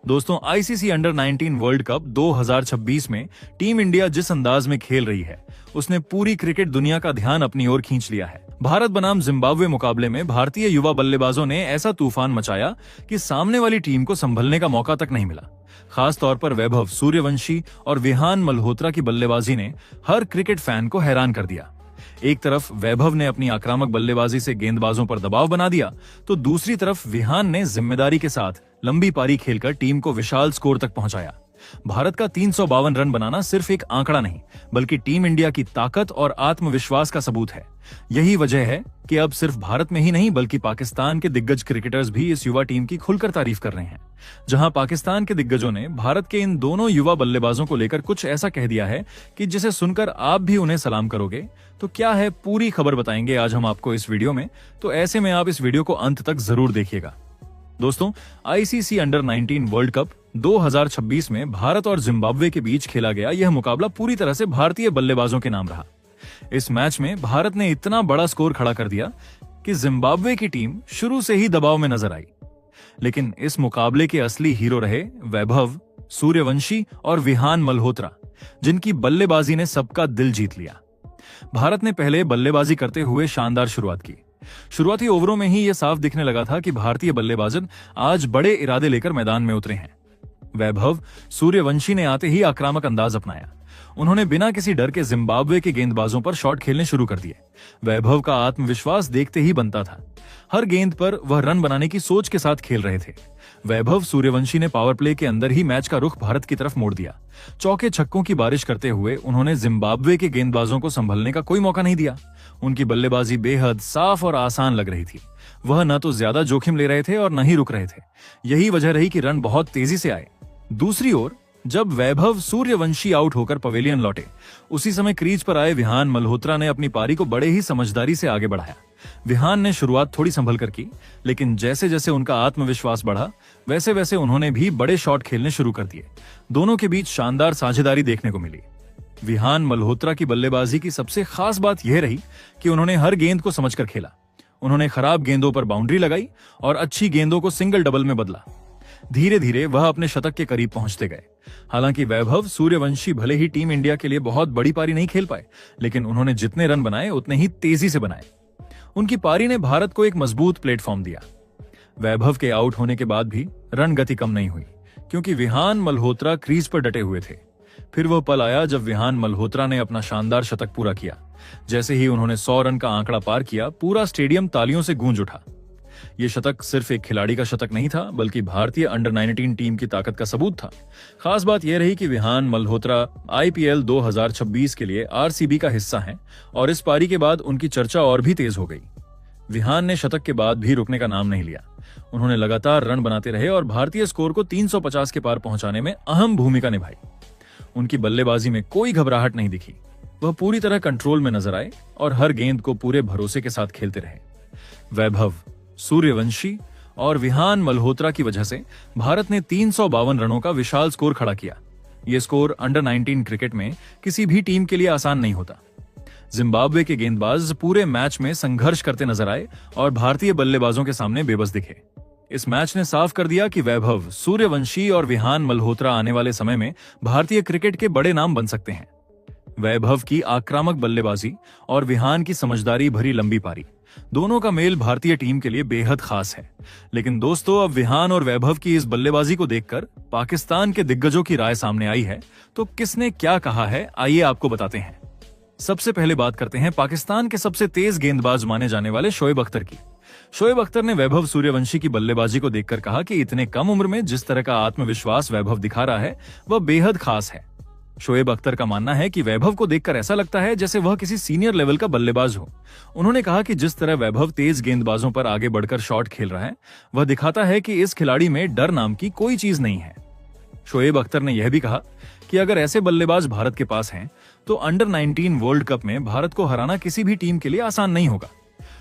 दोस्तों, ICC under 19 world cup 2026 में team India जिस अंदाज में खेल रही है उसने पूरी क्रिकेट दुनिया का ध्यान अपनी ओर खींच लिया है। भारत बनाम जिम्बाब्वे मुकाबले में भारतीय युवा बल्लेबाजों ने ऐसा तूफान मचाया कि सामने वाली टीम को संभलने का मौका तक नहीं मिला। खास तौर पर वैभव सूर्यवंशी और विहान मल्होत्रा की बल्लेबाजी ने हर क्रिकेट फैन को हैरान कर दिया। एक तरफ वैभव ने अपनी आक्रामक बल्लेबाजी से गेंदबाजों पर दबाव बना दिया, तो दूसरी तरफ विहान ने जिम्मेदारी के साथ लंबी पारी खेलकर टीम को विशाल स्कोर तक पहुंचाया। भारत का 352 रन बनाना सिर्फ एक आंकड़ा नहीं, बल्कि टीम इंडिया की ताकत और आत्मविश्वास का सबूत है। यही वजह है कि अब सिर्फ भारत में ही नहीं बल्कि पाकिस्तान के दिग्गज क्रिकेटर्स भी इस युवा टीम की खुलकर तारीफ कर रहे हैं। जहां पाकिस्तान के दिग्गजों ने भारत के इन दोनों युवा बल्लेबाजों को लेकर कुछ ऐसा कह दिया है कि जिसे सुनकर आप भी उन्हें सलाम करोगे। तो क्या है, पूरी खबर बताएंगे आज हम आपको इस वीडियो में, तो ऐसे में आप इस वीडियो को अंत तक जरूर देखिएगा। दोस्तों, आईसीसी अंडर 19 वर्ल्ड कप 2026 में भारत और जिम्बाब्वे के बीच खेला गया यह मुकाबला पूरी तरह से भारतीय बल्लेबाजों के नाम रहा। इस मैच में भारत ने इतना बड़ा स्कोर खड़ा कर दिया कि जिम्बाब्वे की टीम शुरू से ही दबाव में नजर आई। लेकिन इस मुकाबले के असली हीरो रहे वैभव सूर्यवंशी और विहान मल्होत्रा, जिनकी बल्लेबाजी ने सबका दिल जीत लिया। भारत ने पहले बल्लेबाजी करते हुए शानदार शुरुआत की। शुरुआती ओवरों में ही यह साफ दिखने लगा था कि भारतीय बल्लेबाज आज बड़े इरादे लेकर मैदान में उतरे हैं। वैभव सूर्यवंशी ने आते ही आक्रामक अंदाज अपनाया। उन्होंने बिना किसी डर के जिम्बाब्वे के गेंदबाजों पर शॉट खेलने शुरू कर दिए। वैभव का आत्मविश्वास देखते ही बनता था। हर गेंद पर वह रन बनाने की सोच के साथ खेल रहे थे। वैभव सूर्यवंशी ने पावर प्ले के अंदर ही मैच का रुख भारत की तरफ मोड़ दिया। चौके छक्कों की बारिश करते हुए उन्होंने जिम्बाब्वे के गेंदबाजों को संभलने का कोई मौका नहीं दिया। उनकी बल्लेबाजी बेहद साफ और आसान लग रही थी। वह न तो ज्यादा जोखिम ले रहे थे और न ही रुक रहे थे। यही वजह रही कि रन बहुत तेजी से आए। दूसरी ओर जब वैभव सूर्यवंशी आउट होकर पवेलियन लौटे, उसी समय क्रीज पर आए विहान मल्होत्रा ने अपनी पारी को बड़े ही समझदारी से आगे बढ़ाया। विहान ने शुरुआत थोड़ी संभल कर की, लेकिन जैसे जैसे उनका आत्मविश्वास बढ़ा वैसे वैसे उन्होंने भी बड़े शॉट खेलने शुरू कर दिए। दोनों के बीच शानदार साझेदारी देखने को मिली। विहान मल्होत्रा की बल्लेबाजी की सबसे खास बात यह रही कि उन्होंने हर गेंद को समझकर खेला। उन्होंने खराब गेंदों पर बाउंड्री लगाई और अच्छी गेंदों को सिंगल डबल में बदला। धीरे धीरे वह अपने शतक के करीब पहुंचते गए। हालांकि वैभव सूर्यवंशी भले ही टीम इंडिया के लिए बहुत बड़ी पारी नहीं खेल पाए, लेकिन उन्होंने जितने रन बनाए उतने ही तेजी से बनाए। उनकी पारी ने भारत को एक मजबूत प्लेटफॉर्म दिया। वैभव के आउट होने के बाद भी रन गति कम नहीं हुई, क्योंकि विहान मल्होत्रा क्रीज पर डटे हुए थे। फिर वह पल आया जब विहान मल्होत्रा ने अपना शानदार शतक पूरा किया। जैसे ही उन्होंने 100 रन का आंकड़ा पार किया, पूरा स्टेडियम तालियों से गूंज उठा। यह शतक सिर्फ एक खिलाड़ी का शतक नहीं था, बल्कि भारतीय अंडर 19 टीम की ताकत का सबूत था। खास बात यह रही कि विहान मल्होत्रा आईपीएल 2026 के लिए आरसीबी का हिस्सा हैं और इस पारी के बाद उनकी चर्चा और भी तेज हो गई। विहान ने शतक के बाद भी रुकने का नाम नहीं लिया। उन्होंने लगातार रन बनाते रहे और भारतीय स्कोर को 350 के पार पहुंचाने में अहम भूमिका निभाई। उनकी बल्लेबाजी में कोई घबराहट नहीं दिखी। वह पूरी तरह कंट्रोल में नजर आए और हर गेंद को पूरे भरोसे के साथ खेलते रहे। वैभव सूर्यवंशी और विहान मल्होत्रा की वजह से भारत ने 352 रनों का विशाल स्कोर खड़ा किया। यह स्कोर अंडर 19 क्रिकेट में किसी भी टीम के लिए आसान नहीं होता। जिम्बाब्वे के गेंदबाज पूरे मैच में संघर्ष करते नजर आए और भारतीय बल्लेबाजों के सामने बेबस दिखे। इस मैच ने साफ कर दिया कि वैभव सूर्यवंशी और विहान मल्होत्रा आने वाले समय में भारतीय क्रिकेट के बड़े नाम बन सकते हैं। वैभव की आक्रामक बल्लेबाजी और विहान की समझदारी भरी लंबी पारी, दोनों का मेल भारतीय टीम के लिए बेहद खास है। लेकिन दोस्तों, अब विहान और वैभव की इस बल्लेबाजी को देखकर पाकिस्तान के दिग्गजों की राय सामने आई है। तो किसने क्या कहा है, आइए आपको बताते हैं। सबसे पहले बात करते हैं पाकिस्तान के सबसे तेज गेंदबाज माने जाने वाले शोएब अख्तर की। शोएब अख्तर ने वैभव सूर्यवंशी की बल्लेबाजी को देखकर कहा कि इतने कम उम्र में जिस तरह का आत्मविश्वास वैभव दिखा रहा है वह बेहद खास है। शोएब अख्तर का मानना है कि वैभव को देखकर ऐसा लगता है जैसे वह किसी सीनियर लेवल का बल्लेबाज हो। उन्होंने कहा कि जिस तरह वैभव तेज गेंदबाजों पर आगे बढ़कर शॉट खेल रहा है, वह दिखाता है कि इस खिलाड़ी में डर नाम की कोई चीज नहीं है। शोएब अख्तर ने यह भी कहा कि अगर ऐसे बल्लेबाज भारत के पास हैं, तो अंडर 19 वर्ल्ड कप में भारत को हराना किसी भी टीम के लिए आसान नहीं होगा।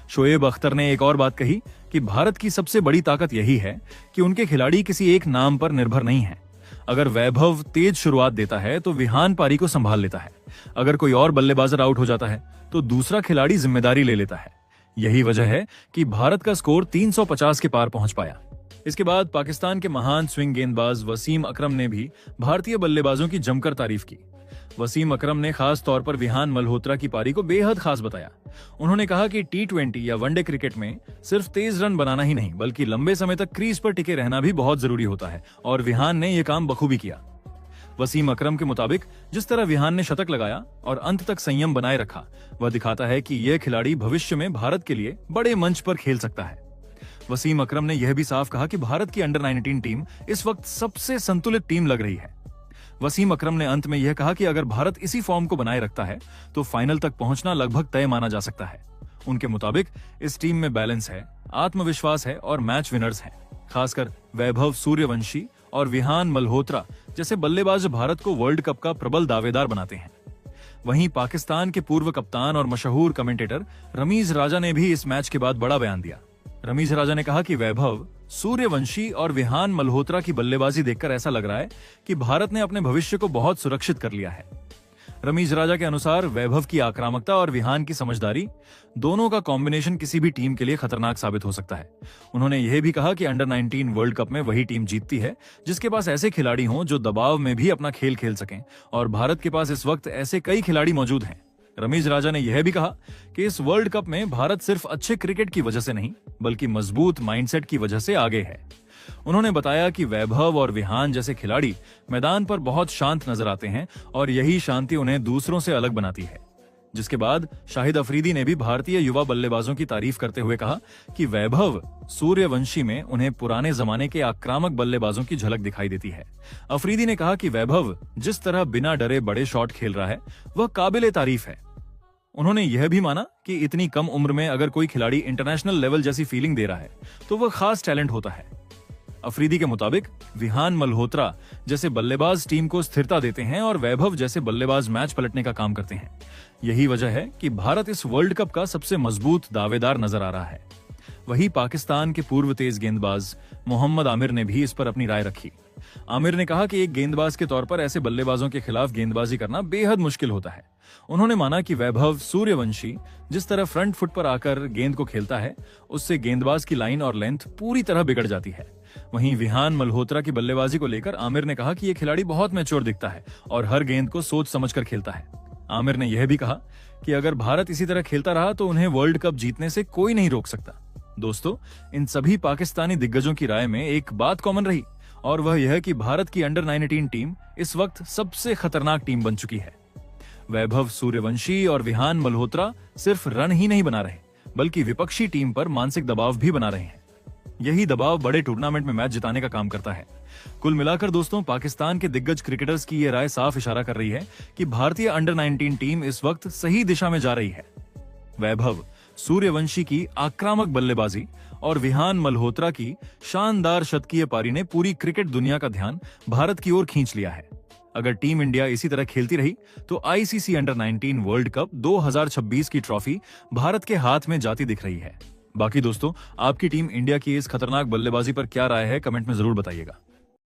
शोएब अख्तर ने एक और बात कही कि भारत की सबसे बड़ी ताकत यही है कि उनके खिलाड़ी किसी एक नाम पर निर्भर नहीं है। अगर वैभव तेज शुरुआत देता है तो विहान पारी को संभाल लेता है। अगर कोई और बल्लेबाज आउट हो जाता है तो दूसरा खिलाड़ी जिम्मेदारी ले लेता है। यही वजह है कि भारत का स्कोर 350 के पार पहुंच पाया। इसके बाद पाकिस्तान के महान स्विंग गेंदबाज वसीम अकरम ने भी भारतीय बल्लेबाजों की जमकर तारीफ की। वसीम अकरम ने खास तौर पर विहान मल्होत्रा की पारी को बेहद खास बताया। उन्होंने कहा कि T20 या वनडे क्रिकेट में सिर्फ तेज रन बनाना ही नहीं बल्कि लंबे समय तक क्रीज पर टिके रहना भी बहुत जरूरी होता है और विहान ने यह काम बखूबी किया। वसीम अकरम के मुताबिक जिस तरह विहान ने शतक लगाया और अंत तक संयम बनाए रखा, वह दिखाता है कि यह खिलाड़ी भविष्य में भारत के लिए बड़े मंच पर खेल सकता है। वसीम अकरम ने यह भी साफ कहा कि भारत की अंडर 19 टीम इस वक्त सबसे संतुलित टीम लग रही है। वसीम अकरम ने अंत में यह कहा कि अगर भारत इसी फॉर्म को बनाए रखता है तो फाइनल तक पहुंचना लगभग तय माना जा सकता है। उनके मुताबिक इस टीम में बैलेंस है, आत्मविश्वास है और मैच विनर्स हैं। खासकर वैभव सूर्यवंशी और विहान मल्होत्रा जैसे बल्लेबाज भारत को वर्ल्ड कप का प्रबल दावेदार बनाते हैं। वहीं पाकिस्तान के पूर्व कप्तान और मशहूर कमेंटेटर रमीज राजा ने भी इस मैच के बाद बड़ा बयान दिया। रमीज राजा ने कहा कि वैभव सूर्यवंशी और विहान मल्होत्रा की बल्लेबाजी देखकर ऐसा लग रहा है कि भारत ने अपने भविष्य को बहुत सुरक्षित कर लिया है। रमीज राजा के अनुसार वैभव की आक्रामकता और विहान की समझदारी दोनों का कॉम्बिनेशन किसी भी टीम के लिए खतरनाक साबित हो सकता है। उन्होंने यह भी कहा कि अंडर 19 वर्ल्ड कप में वही टीम जीतती है जिसके पास ऐसे खिलाड़ी हों जो दबाव में भी अपना खेल खेल सकें और भारत के पास इस वक्त ऐसे कई खिलाड़ी मौजूद हैं। रमीज राजा ने यह भी कहा कि इस वर्ल्ड कप में भारत सिर्फ अच्छे क्रिकेट की वजह से नहीं बल्कि मजबूत माइंडसेट की वजह से आगे है। उन्होंने बताया कि वैभव और विहान जैसे खिलाड़ी मैदान पर बहुत शांत नजर आते हैं और यही शांति उन्हें दूसरों से अलग बनाती है। जिसके बाद शाहिद अफरीदी ने भी भारतीय युवा बल्लेबाजों की तारीफ करते हुए कहा कि वैभव सूर्यवंशी में उन्हें पुराने जमाने के आक्रामक बल्लेबाजों की झलक दिखाई देती है। अफरीदी ने कहा कि वैभव जिस तरह बिना डरे बड़े शॉट खेल रहा है वह काबिले तारीफ है। उन्होंने यह भी माना कि इतनी कम उम्र में अगर कोई खिलाड़ी इंटरनेशनल लेवल जैसी फीलिंग दे रहा है तो वह खास टैलेंट होता है। अफरीदी के मुताबिक विहान मल्होत्रा जैसे बल्लेबाज टीम को स्थिरता देते हैं और वैभव जैसे बल्लेबाज मैच पलटने का काम करते हैं। यही वजह है कि भारत इस वर्ल्ड कप का सबसे मजबूत दावेदार नजर आ रहा है। वहीं पाकिस्तान के पूर्व तेज गेंदबाज मोहम्मद आमिर ने भी इस पर अपनी राय रखी। आमिर ने कहा कि एक गेंदबाज के तौर पर ऐसे बल्लेबाजों के खिलाफ गेंदबाजी करना बेहद मुश्किल होता है। उन्होंने माना कि वैभव सूर्यवंशी जिस तरह फ्रंट फुट पर आकर गेंद को खेलता है उससे गेंदबाज की लाइन और लेंथ पूरी तरह बिगड़ जाती है। वहीं विहान मल्होत्रा की बल्लेबाजी को लेकर आमिर ने कहा कि यह खिलाड़ी बहुत मैच्योर दिखता है और हर गेंद को सोच समझकर खेलता है। आमिर ने यह भी कहा कि अगर भारत इसी तरह खेलता रहा तो उन्हें वर्ल्ड कप जीतने से कोई नहीं रोक सकता। दोस्तों, इन सभी पाकिस्तानी दिग्गजों की राय में एक बात कॉमन रही और वह यह कि भारत की अंडर 19 टीम इस वक्त सबसे खतरनाक टीम बन चुकी है। वैभव सूर्यवंशी और विहान मल्होत्रा सिर्फ रन ही नहीं बना रहे बल्कि विपक्षी टीम पर मानसिक दबाव भी बना रहे हैं। यही दबाव बड़े टूर्नामेंट में मैच जिताने का काम करता है। कुल मिलाकर दोस्तों, पाकिस्तान के दिग्गज क्रिकेटर्स की यह राय साफ इशारा कर रही है कि भारतीय अंडर 19 टीम इस वक्त सही दिशा में जा रही है। वैभव सूर्यवंशी की आक्रामक बल्लेबाजी और विहान मल्होत्रा की शानदार शतकीय पारी ने पूरी क्रिकेट दुनिया का ध्यान भारत की ओर खींच लिया है। अगर टीम इंडिया इसी तरह खेलती रही तो आईसीसी अंडर 19 वर्ल्ड कप 2026 की ट्रॉफी भारत के हाथ में जाती दिख रही है। बाकी दोस्तों, आपकी टीम इंडिया की इस खतरनाक बल्लेबाजी पर क्या राय है, कमेंट में जरूर बताइएगा।